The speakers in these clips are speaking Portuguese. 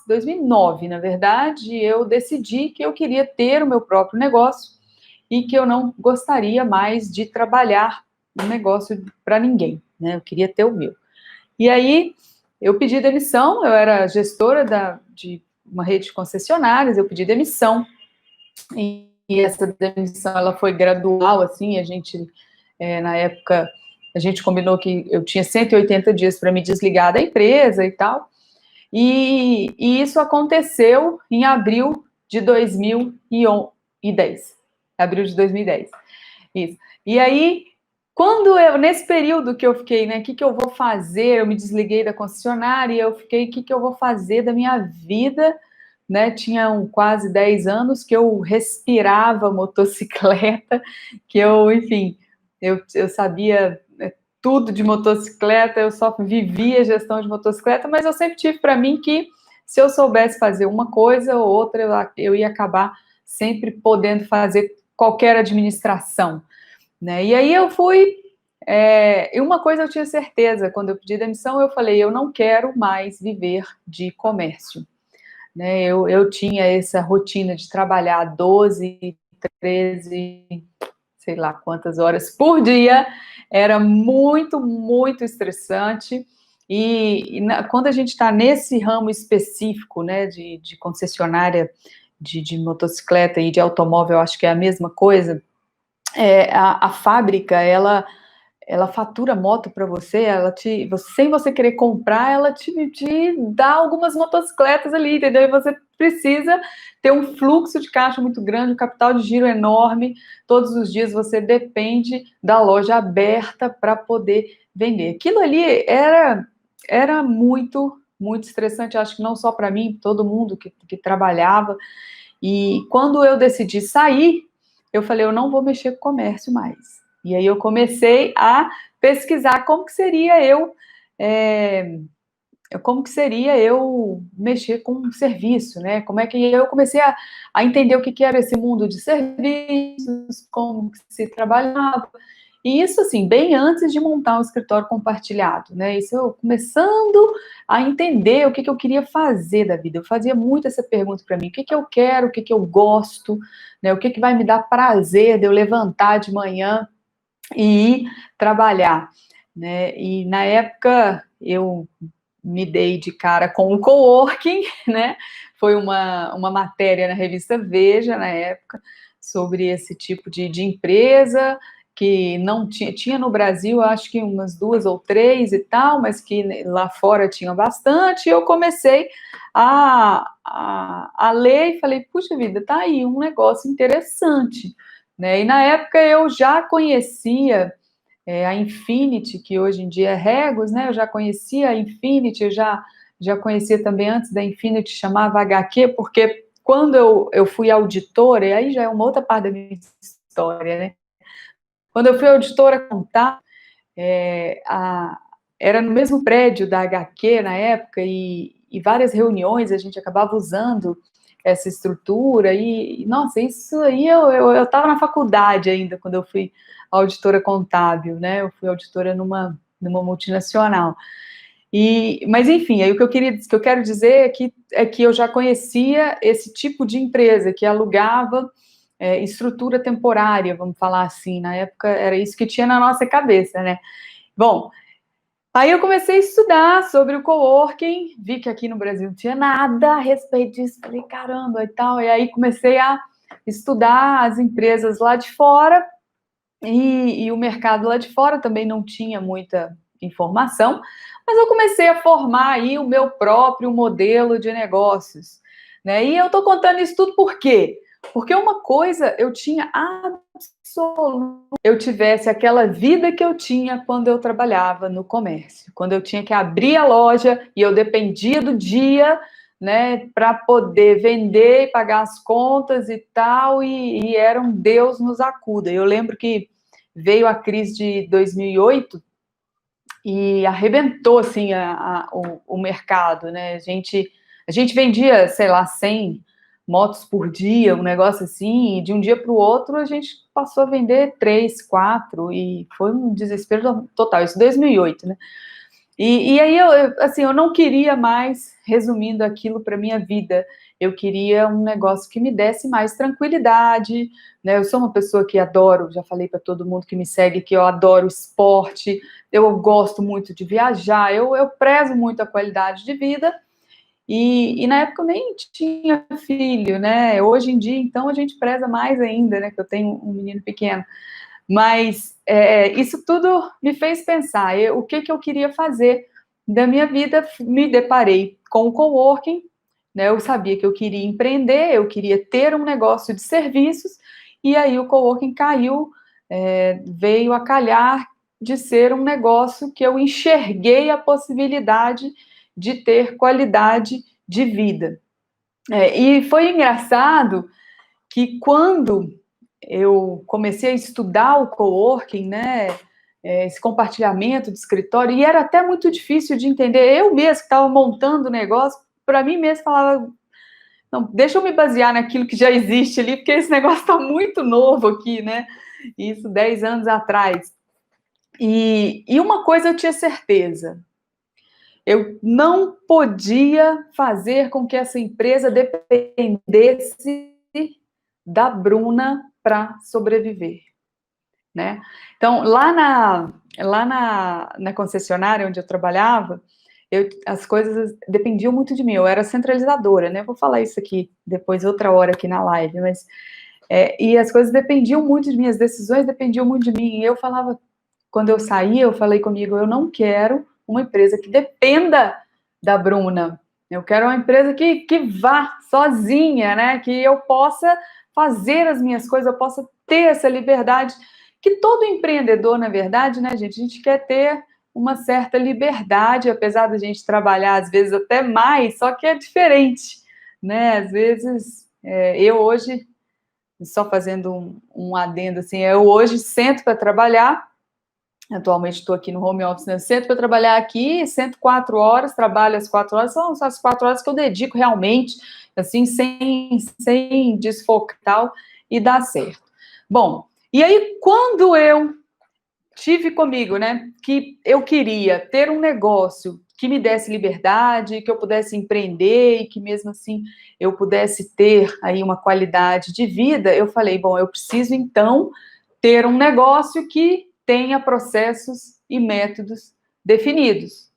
2009, na verdade, eu decidi que eu queria ter o meu próprio negócio e que eu não gostaria mais de trabalhar no negócio para ninguém, né? Eu queria ter o meu. E aí, eu pedi demissão, eu era gestora de uma rede de concessionárias, eu pedi demissão, e essa demissão, ela foi gradual, assim, a gente, na época, a gente combinou que eu tinha 180 dias para me desligar da empresa e tal, e isso aconteceu em abril de 2010. Abril de 2010. Isso. E aí, nesse período que eu fiquei, né, o que eu vou fazer? Eu me desliguei da concessionária e eu fiquei, o que eu vou fazer da minha vida? Né, tinham quase 10 anos que eu respirava motocicleta, que eu, enfim, eu sabia tudo de motocicleta, eu só vivia gestão de motocicleta, mas eu sempre tive para mim que se eu soubesse fazer uma coisa ou outra, eu ia acabar sempre podendo fazer qualquer administração, né? E aí eu fui, e uma coisa eu tinha certeza, quando eu pedi demissão, eu falei, eu não quero mais viver de comércio, né? Eu tinha essa rotina de trabalhar 12, 13, sei lá quantas horas por dia, era muito, muito estressante, quando a gente está nesse ramo específico, né, de concessionária de motocicleta e de automóvel, acho que é a mesma coisa, a fábrica, ela fatura moto para você, sem você querer comprar, ela te dá algumas motocicletas ali, entendeu? E você precisa ter um fluxo de caixa muito grande, um capital de giro enorme, todos os dias você depende da loja aberta para poder vender. Aquilo ali era muito, muito estressante, acho que não só para mim, todo mundo que trabalhava, e quando eu decidi sair, eu falei, eu não vou mexer com comércio mais. E aí eu comecei a pesquisar como que seria eu mexer com um serviço, né? Como é que eu comecei a entender o que era esse mundo de serviços, como que se trabalhava. E isso, assim, bem antes de montar um escritório compartilhado, né? Isso eu começando a entender o que eu queria fazer da vida. Eu fazia muito essa pergunta para mim: o que eu quero, o que eu gosto, né? O que vai me dar prazer de eu levantar de manhã e ir trabalhar, né? E na época eu me dei de cara com o coworking, né? Foi uma matéria na revista Veja, na época, sobre esse tipo de empresa que não tinha no Brasil, acho que umas 2 ou 3 e tal, mas que lá fora tinha bastante, e eu comecei a ler e falei, puxa vida, tá aí um negócio interessante, né? E na época eu já conhecia a Infinity, que hoje em dia é Regus, né? Eu já conhecia a Infinity, eu já conhecia também antes da Infinity, chamava HQ, porque quando eu fui auditora, e aí já é uma outra parte da minha história, né? Quando eu fui auditora contábil, era no mesmo prédio da HQ na época, e várias reuniões a gente acabava usando essa estrutura, e nossa, isso aí eu estava na faculdade ainda, quando eu fui auditora contábil, né? Eu fui auditora numa multinacional. Mas enfim, aí o que eu quero dizer é que eu já conhecia esse tipo de empresa que alugava estrutura temporária, vamos falar assim. Na época era isso que tinha na nossa cabeça, né? Bom, aí eu comecei a estudar sobre o coworking, vi que aqui no Brasil não tinha nada a respeito disso, falei, caramba, e tal, e aí comecei a estudar as empresas lá de fora, e o mercado lá de fora também não tinha muita informação, mas eu comecei a formar aí o meu próprio modelo de negócios, né? E eu tô contando isso tudo por quê? Porque uma coisa eu tinha eu tivesse aquela vida que eu tinha quando eu trabalhava no comércio, quando eu tinha que abrir a loja e eu dependia do dia, né, para poder vender e pagar as contas e tal, e era um Deus nos acuda. Eu lembro que veio a crise de 2008 e arrebentou assim o mercado, né? A gente vendia, sei lá, 100 motos por dia, um negócio assim, e de um dia para o outro a gente passou a vender 3, 4, e foi um desespero total, isso em 2008, né? E aí, assim, eu não queria mais, resumindo aquilo para minha vida, eu queria um negócio que me desse mais tranquilidade, né? Eu sou uma pessoa que adoro, já falei para todo mundo que me segue que eu adoro esporte, eu gosto muito de viajar, eu prezo muito a qualidade de vida, e na época eu nem tinha filho, né? Hoje em dia, então, a gente preza mais ainda, né? Que eu tenho um menino pequeno. Mas isso tudo me fez pensar, o que eu queria fazer da minha vida. Me deparei com o coworking, né? Eu sabia que eu queria empreender, eu queria ter um negócio de serviços, e aí o coworking caiu, veio a calhar de ser um negócio que eu enxerguei a possibilidade de ter qualidade de vida. E foi engraçado que quando eu comecei a estudar o coworking, né, esse compartilhamento de escritório, e era até muito difícil de entender. Eu mesma que estava montando o negócio, para mim mesma falava, não, deixa eu me basear naquilo que já existe ali, porque esse negócio está muito novo aqui, né? Isso 10 anos atrás. E uma coisa eu tinha certeza, eu não podia fazer com que essa empresa dependesse da Bruna para sobreviver, né? Então, lá na concessionária onde eu trabalhava, as coisas dependiam muito de mim, eu era centralizadora, né? Vou falar isso aqui depois, outra hora aqui na live, mas... e as coisas dependiam muito de mim, as decisões dependiam muito de mim, e eu falava, quando eu saí, eu falei comigo, eu não quero uma empresa que dependa da Bruna, eu quero uma empresa que vá sozinha, né? Que eu possa fazer as minhas coisas, eu possa ter essa liberdade, que todo empreendedor, na verdade, né, gente, a gente quer ter uma certa liberdade, apesar da gente trabalhar, às vezes, até mais, só que é diferente, né? Às vezes, eu hoje, só fazendo um adendo, assim, eu hoje sento para trabalhar. Atualmente estou aqui no home office, né? Sento para trabalhar aqui, 104 horas, trabalho as 4 horas, são as 4 horas que eu dedico realmente, assim, sem desfocar e tal, e dá certo. Bom, e aí quando eu tive comigo, né, que eu queria ter um negócio que me desse liberdade, que eu pudesse empreender e que mesmo assim eu pudesse ter aí uma qualidade de vida, eu falei, bom, eu preciso então ter um negócio que tenha processos e métodos definidos,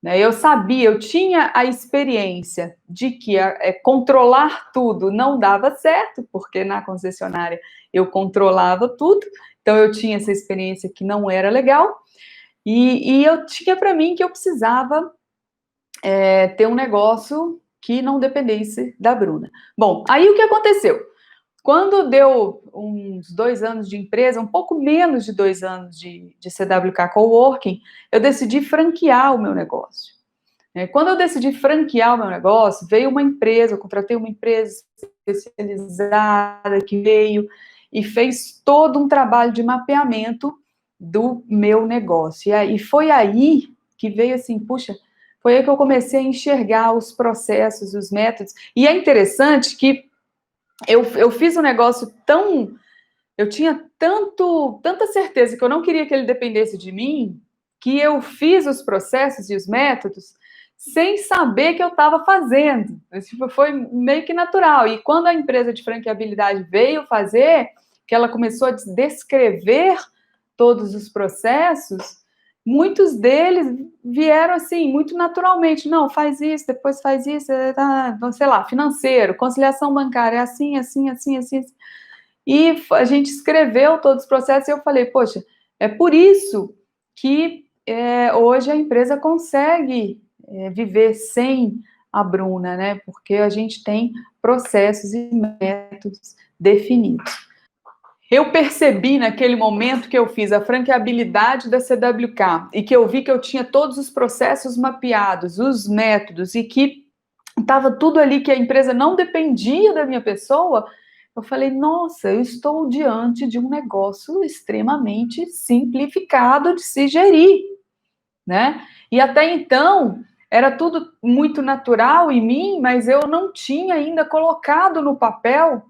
né? Eu sabia, eu tinha a experiência de que controlar tudo não dava certo, porque na concessionária eu controlava tudo, então eu tinha essa experiência que não era legal, e eu tinha para mim que eu precisava ter um negócio que não dependesse da Bruna. Bom, aí o que aconteceu? Quando deu uns 2 anos de empresa, um pouco menos de 2 anos de CWK Coworking, eu decidi franquear o meu negócio. Quando eu decidi franquear o meu negócio, veio uma empresa, eu contratei uma empresa especializada que veio e fez todo um trabalho de mapeamento do meu negócio. E foi aí que veio assim, puxa, foi aí que eu comecei a enxergar os processos, os métodos. E é interessante que eu fiz um negócio tão... Eu tinha tanta certeza que eu não queria que ele dependesse de mim, que eu fiz os processos e os métodos sem saber que eu estava fazendo. Isso foi meio que natural. E quando a empresa de franqueabilidade veio fazer, que ela começou a descrever todos os processos, muitos deles vieram assim, muito naturalmente. Não, faz isso, depois faz isso, sei lá, financeiro, conciliação bancária, é assim, assim, assim, assim, assim. E a gente escreveu todos os processos e eu falei, poxa, é por isso que hoje a empresa consegue viver sem a Bruna, né? Porque a gente tem processos e métodos definidos. Eu percebi naquele momento que eu fiz a franqueabilidade da CWK e que eu vi que eu tinha todos os processos mapeados, os métodos, e que estava tudo ali, que a empresa não dependia da minha pessoa. Eu falei, nossa, eu estou diante de um negócio extremamente simplificado de se gerir, né? E até então era tudo muito natural em mim, mas eu não tinha ainda colocado no papel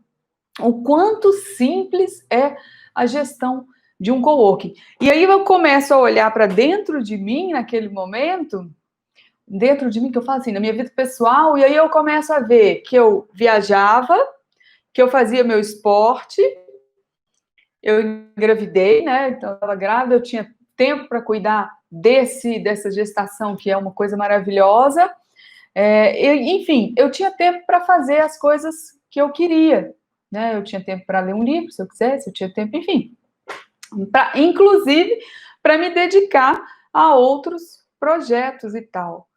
o quanto simples é a gestão de um coworking. E aí eu começo a olhar para dentro de mim, naquele momento, dentro de mim, que eu falo assim, na minha vida pessoal, e aí eu começo a ver que eu viajava, que eu fazia meu esporte, eu engravidei, né? Então eu estava grávida, eu tinha tempo para cuidar dessa gestação, que é uma coisa maravilhosa. Enfim, eu tinha tempo para fazer as coisas que eu queria, né? Eu tinha tempo para ler um livro, se eu quisesse, eu tinha tempo, enfim, inclusive para me dedicar a outros projetos e tal.